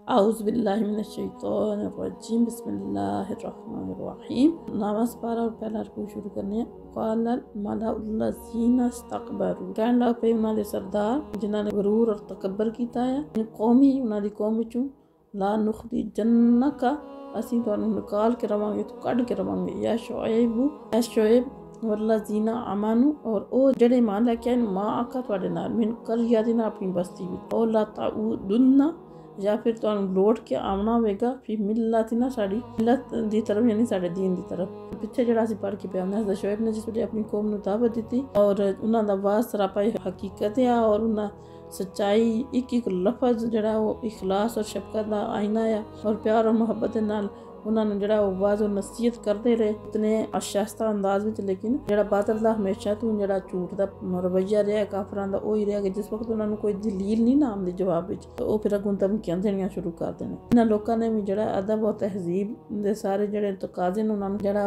आउज़ुबिल्लाहिमिनश्शैतानिर्रजीम बिस्मिल्लाहिर्रहमानिर्रहीम। नामाज़ पारा और पहला रुकू शुरू करने क़ालल मलाउल्लज़ीना इस्तकबरू कहण लग पे उन्हां दे सरदार जिन्हां ने गरूर और तकबर कीता है कौमी उन्हां दी कौम विचों ला नुखरिजन्नका असीं तुहानूं निकाल के रवांगे तो कढ के रवांगे या शुएब वल्लज़ीना आमनू और ओ जेड़े ईमान लैके आए मां आका तुहाडे नाल मिन क़रयतिना अपनी बस्ती विच ओ ला ताउदुन्ना या फिर तुहानूं लौट के आना होगा फिर मिल्लतिना साड़ी मिल्लत दी तरफ यानी साडे दीन दी तरफ। पिछे जिहड़ा असीं पढ़ के पिया हज़रत शुएब ने जिस वेले अपनी कौम नूं दावत दित्ती और उन्हां दा वास सरापा हकीकत है और उन्हां सच्चाई एक एक लफज जिहड़ा वो इखलास और शफकत दा आईना है और प्यार और मुहब्बत दे नाल उन्होंने जड़ा वाज और नसीहत करते रहे इतने आशास्ता अंदाज में, लेकिन जड़ा बादल का हमेशा तो जड़ा झूठ का रवैया रहा काफरां दा ओही रहा कि जिस वक्त उन्होंने कोई दलील नहीं ना आती जवाब में तो वह फिर अगों धमकियां देनियां शुरू कर देने। इन्होंने लोगों ने भी जड़ा अदब और तहजीब के सारे जड़े तकाजे उन्होंने जड़ा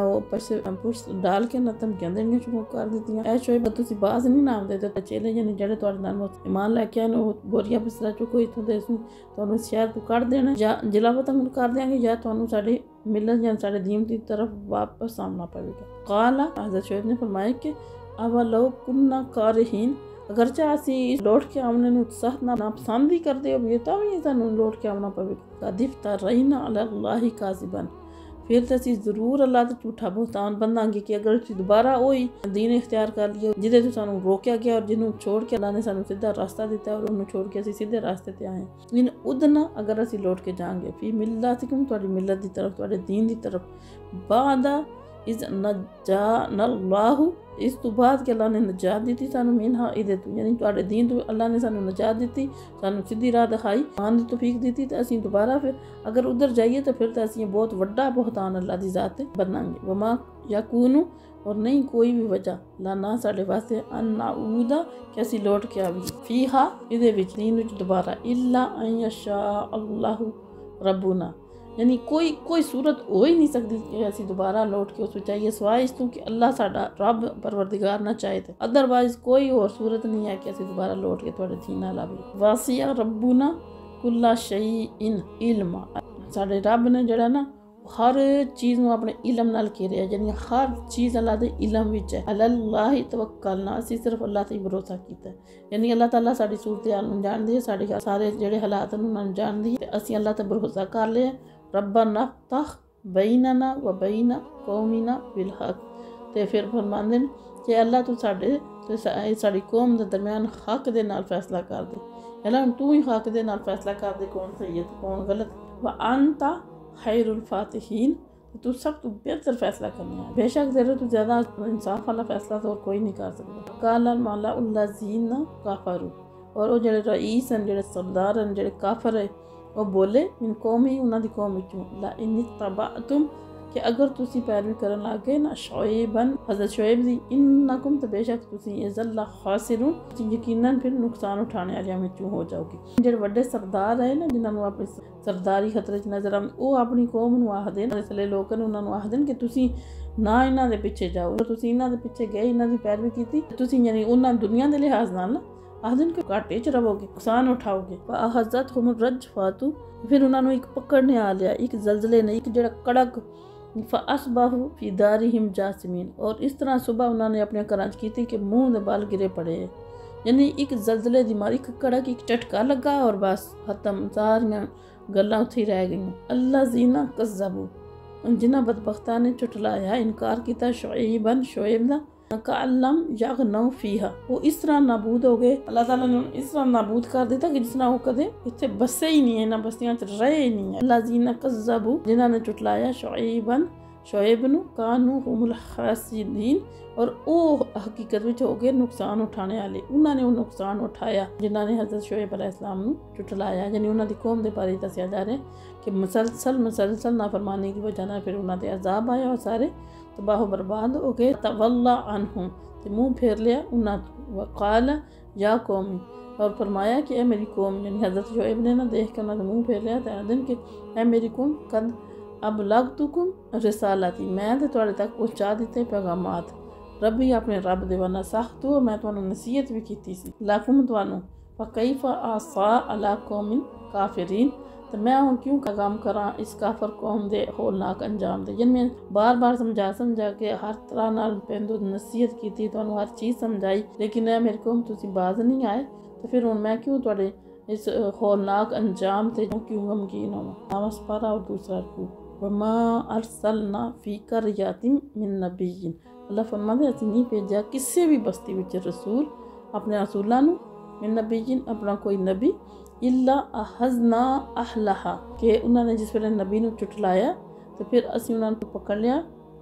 पुछ डाल के ना धमकियां देनियां शुरू कर दित्तियां। ऐ शोएब तुसीं बाज नहीं ना आते तो चेले जने जड़े तुहाडे नाल ईमान लैके आए बोरिया बिस्तरा चुको इत्थों दे तुहानूं शहर तो कढ़ देना या जिला वतन कर देंगे या तुहानूं साडे मिलत या साडे दीन की तरफ वापस आना पड़ेगा। काला हज़रत शुएब ने फरमाया कि अवलो कुन्ना कारिहीन अगरचे असी लौट के आने उत्साह ना पसंद ही करते हो भी तो भी सानू लौट के आना पवेगा। कदिफ्ता रहीना अल्लाह काज़िबन फिर तो असी जरूर अल्लाह तो झूठा बहुतान बनांगे कि अगर दोबारा वही दीन इख्तियार कर लिया जिदे तो सानू रोकया गया और जिन्होंने छोड़ के अल्लाह ने सानू सीधा रास्ता दिता और उन्होंने छोड़ के असी सीधे रास्ते ते आए इन उदना अगर असी लौट के जाएंगे फिर मिल्लतिकुम तुहाडी मिल्लत की तरफ तुहाडे दीन की तरफ बादा इज नजानल्लाहु इस तो बाद के अल्लाह ने नजात दी सानू मिनहा इदे तो यानी तुहाडे दीन तो अल्लाह ने सानू नजात दी सानू सीधी राह दिखाई मान दी तौफीक दी तो असीं दोबारा फिर अगर उधर जाइए तो फिर तो असीं बहुत वड्डा बहुतान अल्लाह दी जात बनांगे। वमा यकूनु और नहीं कोई भी वजह लाना साडे वास्ते अन्नाऊदा कि असीं लौट के आवी फीहा इदे विच दीन विच दोबारा इल्ला अयशा अल्लाहु रब्बुना यानी कोई सूरत हो ही नहीं सकती कि असी दोबारा लौट के उस चाहिए सिवाय इस कि अल्लाह साडा रब परवरदिगार ना चाहे तो अदरवाइज कोई और सूरत नहीं है कि असी दोबारा लौट के थोड़े थी ना लावी। वासिया रब्बुना कुल्ला शैइन इल्मा साडे रब ने जड़ा ना हर चीज़ में अपने इलम नाल घेरिया यानी हर चीज़ अल्लाह के इलम विच है। अल्लाह तवक्कलना असी सिर्फ अल्लाह ते भरोसा कीता यानी अल्लाह ताला साडी सूरत हाल नूं जानदी है साडे सारे जेड़े हालात नूं जानदी है असी अल्लाह ते भरोसा कर लिया। रब्बना तख बैनना व बैन कौमिना बिल हक ते फिर फरमांदे ने कि अल्लाह तू साडे ते साडी कौम दे दरमियान हक दे नाल फैसला कर दे। अल्लाह तू ही हक दे नाल फैसला कर दे कौन सही है तो कौन गलत। व अंता खैरुल फातिहीन तू सब तो बेहतर फैसला करने है बेशक तेरे तो ज़्यादा इंसाफ वाला फैसला तो और कोई नहीं कर सकता। काला मलाउल्लज़ीना काफरू और वो जेड़े रईस हैं जेड़े सरदार हैं जेड़े काफर है वो बोले इन कौम ही उन्होंने कौम विचों ला इन तबाअतुम कि अगर तुसी पैरवी करन लग गए ना शुएबन हज़रत शुएब दी इन्नकुम तो बेशक तुसी इज़ल्ला खासिरून यकीनन फिर नुकसान उठाने वाले विचों हो जाओगे। जेड़े बड़े सरदार है ना जिन्होंने अपनी सरदारी खतरे च नजर आते वो अपनी कौम नूं आखदे ने इसलिए लोग उन्होंने आखदे कि तुसी ना इन्हां दे पिछे जाओ तुसी इन्हां दे पिछे गए इन्हां दी पैरवी कीती तुसी यानी उन्हां दुनिया के लिहाज नाल ना आखदे कि घाटे च रहोगे नुकसान उठाओगे। हज़रत हुम रजफातु फिर उन्होंने एक पकड़ने आ लिया एक जलजले ने एक जड़ा कड़क फ़अस्बहू फ़ी दारिहिम जासिमीन और इस तरह सुबह उन्होंने अपने घरां च कीती कि मुँह दे बाल गिरे पड़े यानी एक जलजले दी मारी एक कड़क एक झटका लगा और बस खत्म सारियां गल्लां उत्थे ही रह गईं। अल्लज़ीना कज़्ज़बू जिन्हां बदबख्तां ने झुठलाया इनकार किया शुएब दा कअल्लम यग़नौ फ़ीहा वो इस तरह नाबूद हो गए अल्लाह ताला ने इस तरह नाबूद कर दिता कि जिस तरह वो कदे इत्थे बसे ही नहीं है ना बस्तियां च रहे ही नहीं है। अल्लज़ीना कज़्ज़बू जिन्हां ने झुठलाया शुएब नूं कानू हुमुल खासिरीन और वो हकीकत विच हो गए नुकसान उठाने वाले उन्होंने वो नुकसान उठाया जिन्हों ने हज़रत शुएब अलैहिस्सलाम नूं झुठलाया यानी उन्हों की कौम के बारे दसिया जा रहा है कि मुसलसल नाफरमानी की वजह से फिर उन्होंने अजाब आया और सारे तबाह बर्बाद हो गए। तवल्ला अन्हुम ते मुँह फेर लिया उन्होंने वक़ाल या कौमी और फरमाया कि ए मेरी कौम यानी हज़रत शुएब ने ना देख के उन्होंने मुँह फेर लिया तो दिन कि ए मेरी कौम कद अबलगतुकुम रिसालती मैं तो तुहाडे तक पहुँचा दिते पैगामात रबी अपने रब दे वना साख्तु मैं तुहानूं नसीहत भी कीती सी लाकुम तुहानूं फ़कैफ़ा आसा अला कौमिन काफिरीन तो मैं हूँ क्यों काम करा इस काफर कौम दे होलनाक अंजाम दे। जिन मैं बार बार समझा के हर तरह नाल पेंदू नसीहत की थी, तुहानू हर चीज़ समझाई, लेकिन मेरे को तुसी बाज नहीं आए। तो फिर हुण मैं क्यों तुहाडे इस होलनाक अंजाम ते क्यों गमगीन होवां। नावस पारा और दूसरा रूप वमा अरसलना फी कर्यतिन मिन नबिय्यिन। अल्लाह फरमांदे असीं नहीं भेजा किसी भी बस्ती विच रसूल अपने रसूलां नूं मिन नबिय्यिन अपना कोई नबी इल्ला अहज़ना अहलहा कि उन्होंने जिस वेले नबी नूं चुटलाया तो फिर असीं उन्हां नूं पकड़ लिया,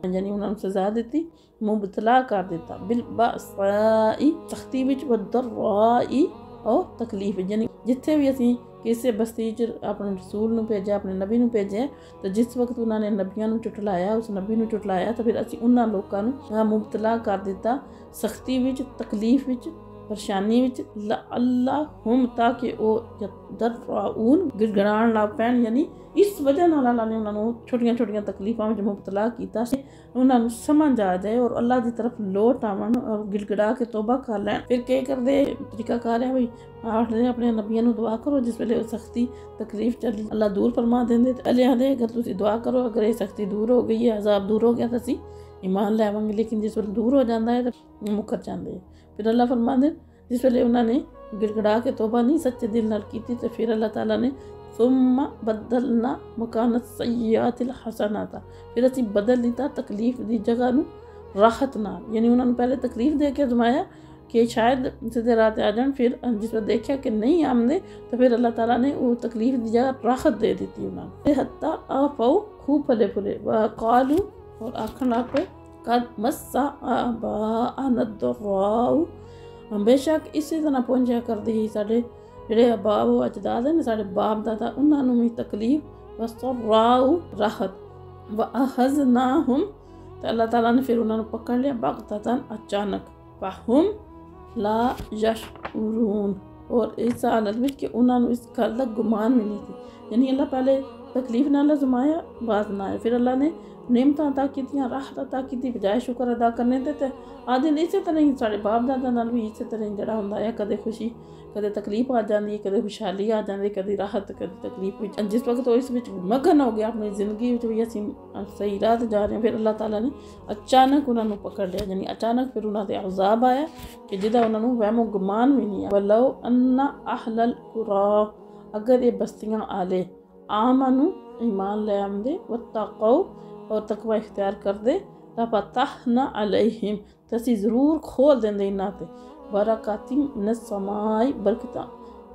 यानी उन्हां नूं सज़ा दित्ती, मुबतला कर दिता बिल बासाई सख्ती विच व दर्राई और तकलीफ। यानी जिथे भी असीं किसी बस्ती च अपने रसूल नूं भेजा अपने नबी नूं भेजे तो जिस वक्त उन्होंने नबियां नूं चुटलाया उस नबी नूं चुटलाया तो फिर असीं उन्हां लोकां नूं मुबतला कर दिता सख्ती विच तकलीफ विच परेशानी विच लअल्लहुम ताकि वो यदर्राऊन गिड़गिड़ाण लग पैण। यानी इस वजह नाल अल्लाह ने उन्हां नूं छोटियां छोटियां तकलीफां विच मुबतला कीता सी उन्हां नूं समझ आ जाए और अल्लाह की तरफ लौट आवन और गिड़गिड़ा के तौबा कर लैण। फिर क्या करदे तरीकाकार है भाई आखदे अपने नबियां नूं दुआ करो जिस वेले सख्ती तकलीफ चली अल्लाह दूर फरमा देंदे। अल्लाह आखदे अगर तुसीं दुआ करो अगर ये सख्ती दूर हो गई है अजाब दूर हो गया तो असीं ईमान लैवांगे, लेकिन जिस वेले दूर हो जाता है तो मुकर जाते हैं। फिर अल्लाह फरमांदे जिस वेले उन्होंने गिड़गिड़ा के तौबा नहीं सच्चे दिल नाल कीती तो फिर अल्लाह ताला ने सुम्मा बदलना मकानत सय्यातिल हसनाता फिर असीं बदल दिता तकलीफ की जगह नूं राहत नाल। यानी उन्होंने पहले तकलीफ दे के आजमाया कि शायद सीधे रात आ जान, फिर जिस वेले देखा कि नहीं आमदे तो फिर अल्लाह ताला ने वो तकलीफ की जगह राहत दे दी उन्होंने। हत्ता आफौ खूब फले फुले व कालू और आखन लग पे कद मस्सा आबाअनद्दर्राउ बेशक इसी तरह पहुंचा करती ही साढ़े जेड़े बाब अजदाद हैं साढ़े बाप दादा उन्होंने भी तकलीफ वसर्राउ राहत व अहज़नाहुम तो अल्लाह ताला ने फिर उन्होंने पकड़ लिया बग़ततन अचानक वहुम ला यशउरून और इस हालत में कि उन्होंने इस गल का गुमान भी नहीं थी। यानी अल्लाह पहले तकलीफ नाल आजमाया बाद ना फिर अल्लाह ने नेमत अदा की राहत अदा की बजाय शुक्र अदा करने ते आदि इस तरह ही साढ़े बाप दादा नाल भी इस तरह जड़ा होंदा है कदे खुशी कदे तकलीफ आ जाती है कदे खुशहाली आ जाती है कदे राहत कदे तकलीफ। जिस वक्त वो इस मगन हो गया अपनी जिंदगी भी असीं सही राह जा रहे हैं फिर अल्लाह ताला ने अचानक उन्होंने पकड़ लिया। यानी अचानक फिर उन्होंने अजाब आया कि जिदा उन्होंने वहमो गुमान भी नहीं आया। वलो अन्ना अहलल कुरा अगर ये बस्तियां आले आमनु ईमान ले आमदे वत्तक़ौ और तकवा इख्तियार कर दे लफ़तहना अलैहिम तो असीं ज़रूर खोल देंदे इन्हां ते बरकातिन मिनस समाई बरकतां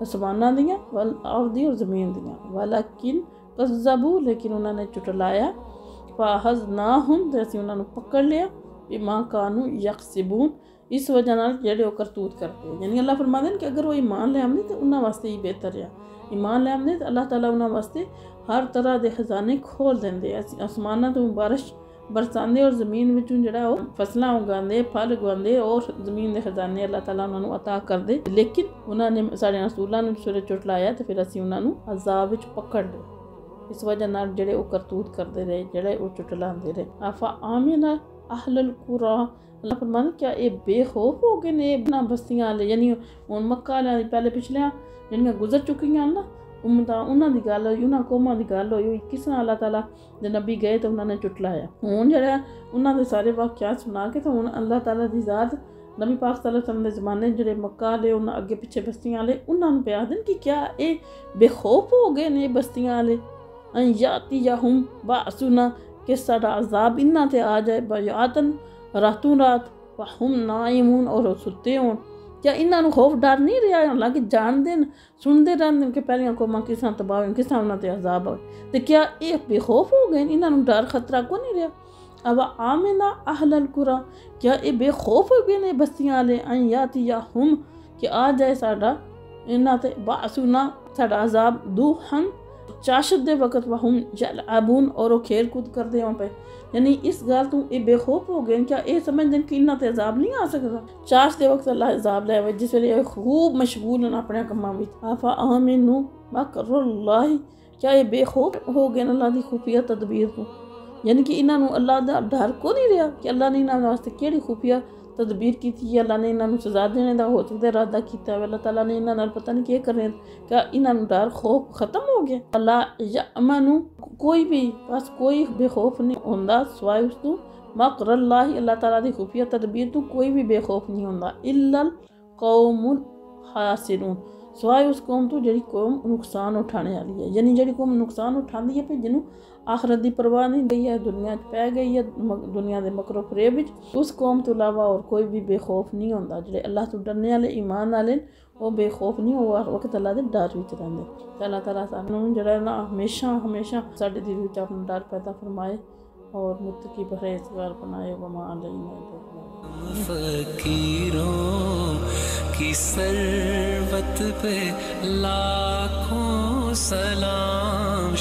आसमानां दियां वल अर्दी और ज़मीन दियां वलकिन कज़्ज़बू लेकिन उन्होंने चुटलाया फ़अख़ज़नाहुम तो असीं उन्होंने पकड़ लिया बिमा कानू यक्सिबून इस वजह नाल जेड़े वो करतूत करते हैं। यानी अल्लाह फरमाते हैं कि अगर वो ईमान ले आमदे तो उन्हां वास्ते ही बेहतर है। ईमान ले आमदे तो अल्लाह ताला उन्हां वास्ते हर तरह के खजाने खोल देंदे आसमानां तो बारिश बरसांदे और ज़मीन विचों जिहड़ा वो फसलां उगांदे फल उगांदे और ज़मीन के खजाने अल्लाह ताला उन्होंने अता कर दे। लेकिन उन्होंने साढ़े रसूलां नूं जिस वेले चुटलाया तो फिर असीं उन्होंने अजाब विच पकड़ लिया। इस वजह नाल जेड़े वो करतूत करते रहे जेड़े वो चुटलांदे रहे। आफा आमिना अहलल कुरा अल्लाह फरमांदा क्या ये बेखौफ हो गए ने ना बस्तियां आले। यानी हुण मक्का वाले पहले पिछले जिहड़ियां गुजर चुकियां ना उम्मतां उन्हां दी गल होई उन्हां कौमां दी गल होई किस तरह अल्लाह ताला दे नबी गए तो उन्होंने चुटलाया। हुण जेह्ड़ा उन्हां दे सारे वाक़यात सुना के तो हुण अल्लाह ताला दी ज़ात नबी पाक सल्लल्लाहु अलैहि वसल्लम दे ज़माने जेह्ड़े मक्का आले उन्हां अगे पिछे बस्तियां आले उन्हां नूं पिया देन कि क्या ये बेखौफ हो गए ने बस्तियां आले यातियाहुम बाअसुना कि साडा अजाब इन्हां ते आ जाए बयातन रातों रात वहुम नाइमून और सुते होण। क्या इन्होंने खौफ डर नहीं रहा। हालांकि जानते हैं सुनते रहते कि पहलियां कौमां किस तरह तबाह हुई किस तरह उन्होंने अजाब आए तो क्या ये बेखौफ हो गए इन्होंने डर खतरा को नहीं रहा। अब आमिना अहलल कुरा क्या ये बेखौफ हो गए ने बस्तियां आले यातियाहुम कि आ जाए साडा इन्हां ते बाअसुना साडा अजाब दुहन चाशत दे वक़्त वहुम यलअबून और वो खेल कूद करते हों पे। यानी इस गल तू ये बेखौफ हो गए क्या ये समझते कि इन्हां ते अजाब नहीं आ सकता। चाश दे वक्त अल्लाह अजाब लै जिस वेले खूब मशगूल होना अपने कम्मां विच। आफा आमिनु मकरुल्लाह क्या ये बेखौफ हो गए अल्लाह की खुफिया तदबीर को। यानी कि इन्हों अल्लाह का डर को नहीं रहा कि अल्लाह ने इन्होंने वास्ते केड़ी खुफिया तदबीर की थी, अल्लाह ने इन्होंने सज़ा देने का हो सकता इरादा किया, अल्लाह ताला ने इन्होंने पता नहीं क्या कर रहे, क्या इन्होंने डर खौफ खत्म हो गया। अल्लाह यअमनु कोई भी बस कोई बेखौफ नहीं होंदा सवाए उस तू मकरल्लाह अल्लाह ताला दी खुफिया तदबीर तू कोई भी बेखौफ नहीं होंदा। इल्लल कौमुल खासिरून सवाए उस कौम तो जी कौम नुकसान उठाने वाली है, यानी जी कौम नुकसान उठाती है फिर जिन्हों आखरत की परवाह नहीं गई है, दुनिया पै गई है दुनिया के मकरो फरेब उस कौम तो इलावा और कोई भी बेखौफ नहीं होंदा। जो अल्लाह तो डरने वाले ईमान वाले वो बेखौफ नहीं, वो हर वक्त अल्लाह के डर विच रहिंदे। अल्लाह ताला सानू जिहड़ा ना हमेशा हमेशा साडे दिल विच अपना डर पैदा फरमाए और मुत्तकी परहेज़गार बनाए। वमा अलैना फकीरों की सरवत पे लाखों सलाम।